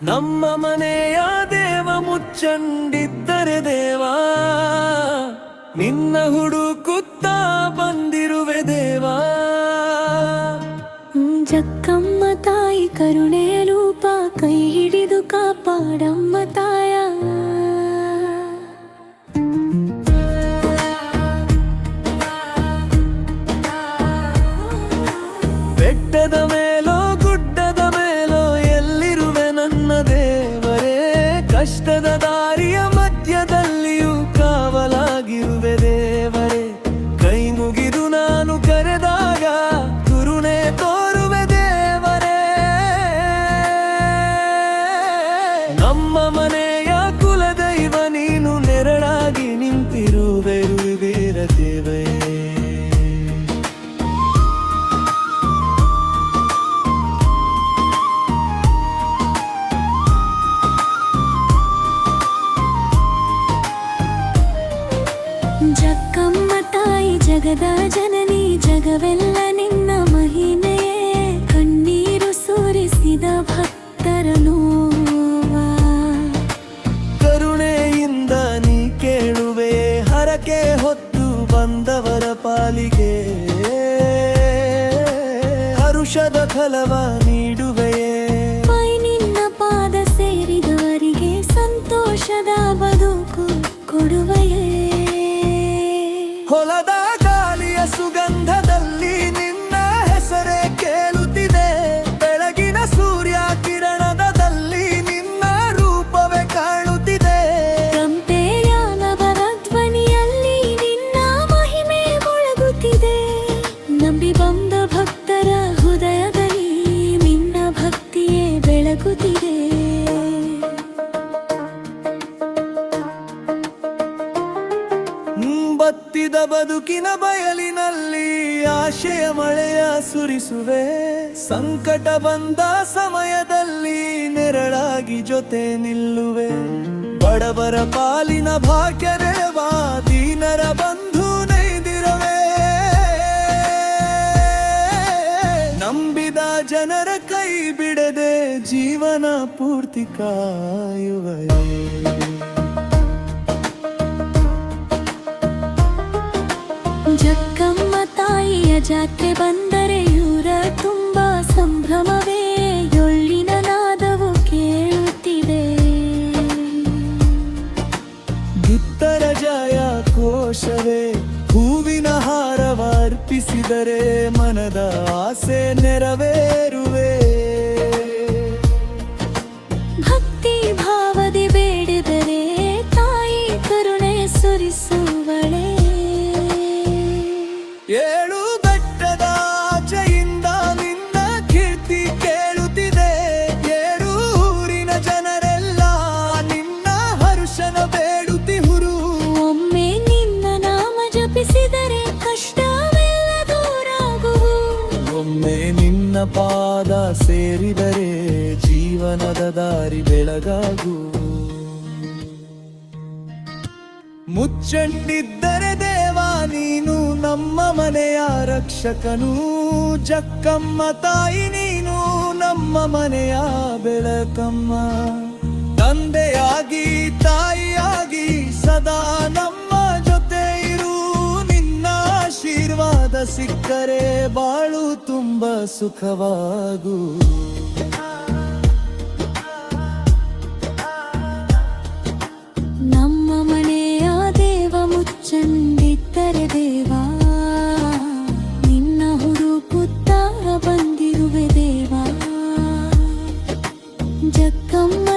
ನಮ್ಮ ಮನೆಯ ದೇವ ಮುಚ್ಚಂಡಿದ್ದರೆ ದೇವಾ, ನಿನ್ನ ಹುಡುಕುತ್ತಾ ಬಂದಿರುವೆ ದೇವಾ. ಜಕ್ಕಮ್ಮ ತಾಯಿ ಕರುಣೆಯ ರೂಪ, ಕೈ ಹಿಡಿದು ಕಾಪಾಡಮ್ಮ ತಾಯ. ಬೆಟ್ಟದ ಮೇಲೋ ಗುಡ್ಡದ ಮೇಲೋ ಎಲ್ಲಿರುವೆ ನನ್ನ ದೇವರೇ, ಕಷ್ಟದ ದಾರಿಯ ಮಧ್ಯದಲ್ಲಿಯೂ ಕಾವಲಾಗಿರುವೆ ದೇವರೇ. ಕೈ ಮುಗಿದು ನಾನು ಕರೆದಾಗ ಕರುಣೆ ತೋರುವೆ ದೇವರೇ. ನಮ್ಮ ಮನೆಯ ಕುಲದೈವ ನೀನು, ನೆರಳಾಗಿ ನಿಂತಿರುವೆ ವೀರ ದೇವೇ. ಜಕ್ಕಮ್ಮ ತಾಯಿ ಜಗದ ಜನನಿ, ಜಗವೆಲ್ಲ ನಿನ್ನ ಮಹಿಮೆಯೇ. ಕಣ್ಣೀರು ಸುರಿಸಿದ ಭಕ್ತರ ನೋವ, ಕರುಣೆಯಿಂದ ನೀ ಕೇಳುವೆ, ಹರಕೆ ಹೊತ್ತು ಬಂದವರ ಪಾಲಿಗೆ. ಹರುಷದ ಫಲವ ನೀಡುವೆಯೇ, ನಿನ್ನ ಪಾದ ಸೇರಿದವರಿಗೆ ಸಂತೋಷದ ಬದುಕು ಕೊಡುವೆಯೇ. ಹೊಲದ ಗಾಳಿಯ ಸುಗಂಧದಲ್ಲಿ ನಿನ್ನ ಹೆಸರೇ ಕೇಳುತ್ತಿದೆ, ಬೆಳಗಿನ ಸೂರ್ಯ ಕಿರಣದಲ್ಲಿ ನಿನ್ನ ರೂಪವೇ ಕಾಣುತ್ತಿದೆ. ಕಂಪೆಯ ನವರ ಧ್ವನಿಯಲ್ಲಿ ನಿನ್ನ ಮಹಿಮೆ ಮೊಳಗುತ್ತಿದೆ. ನಂಬಿ ಬಂದ ಭಕ್ತರ ಹೃದಯದಲ್ಲಿ ನಿನ್ನ ಭಕ್ತಿಯೇ ಬೆಳಗುತ್ತಿದೆ. ಬತ್ತಿದ ಬದುಕಿನ ಬಯಲಿನಲ್ಲಿ ಆಶೆಯ ಮಳೆಯ ಸುರಿಸುವೆ, ಸಂಕಟ ಬಂದ ಸಮಯದಲ್ಲಿ ನೆರಳಾಗಿ ಜೊತೆ ನಿಲ್ಲುವೆ. ಬಡವರ ಪಾಲಿನ ಭಾಗ್ಯರೇವಾ, ದೀನರ ಬಂಧು ನೈದಿರವೇ. ನಂಬಿದ ಜನರ ಕೈ ಬಿಡದೆ ಜೀವನ ಪೂರ್ತಿ ಕಾಯುವೆ. ಜಕ್ಕಮ್ಮ ತಾಯಿಯ ಜಾತ್ರೆ ಬಂದರೆ ಊರ ತುಂಬ ಸಂಭ್ರಮವೇ. ಎಳ್ಳಿನ ನಾದವು ಕೇಳುತ್ತಿದೆ, ದುತ್ತರ ಜಯ ಕೋಶವೇ. ಹೂವಿನ ಹಾರವ ಅರ್ಪಿಸಿದರೆ ಮನದ ಆಸೆ ನೆರವೇರುವೆ. ಭಕ್ತಿ ಭಾವದಿ ಬೇಡಿದರೆ ತಾಯಿ ಕರುಣೆ ಸುರಿಸುವಳೆ. ಏಳು ಬೆಟ್ಟದ ಆಚೆಯಿಂದ ನಿನ್ನ ಕೀರ್ತಿ ಕೇಳುತ್ತಿದೆ, ಏಳು ಊರಿನ ಜನರೆಲ್ಲ ನಿನ್ನ ಹರುಷನ ಬೇಡುತ್ತಿಹುರು. ಒಮ್ಮೆ ನಿನ್ನ ನಾಮ ಜಪಿಸಿದರೆ ಕಷ್ಟವೆಲ್ಲ ದೂರಾಗುವು. ಒಮ್ಮೆ ನಿನ್ನ ಪಾದ ಸೇರಿದರೆ ಜೀವನದ ದಾರಿ ಬೆಳಗಾಗು. ಮುಚ್ಚಂಡಿದ್ದರೆ ದೇವಾ ನೀನು, ನಮ್ಮ ಮನೆಯ ರಕ್ಷಕನು. ಜಕ್ಕಮ್ಮ ತಾಯಿ ನೀನು, ನಮ್ಮ ಮನೆಯ ಬೆಳಕಮ್ಮ. ತಂದೆಯಾಗಿ ತಾಯಿಯಾಗಿ ಸದಾ ನಮ್ಮ ಜೊತೆ ಇರು. ನಿನ್ನ ಆಶೀರ್ವಾದ ಸಿಕ್ಕರೆ ಬಾಳು ತುಂಬ ಸುಖವಾಗು. ನಮ್ಮ ಮನೆಯ ದೇವ ಮುಚ್ಚಂಡಿದ್ದರೆ ದೇವಾ, ನಿನ್ನ ಹುಡುಕುತ್ತಾ ಬಂದಿರುವೆ ದೇವಾ. ಜಕ್ಕಮ್ಮ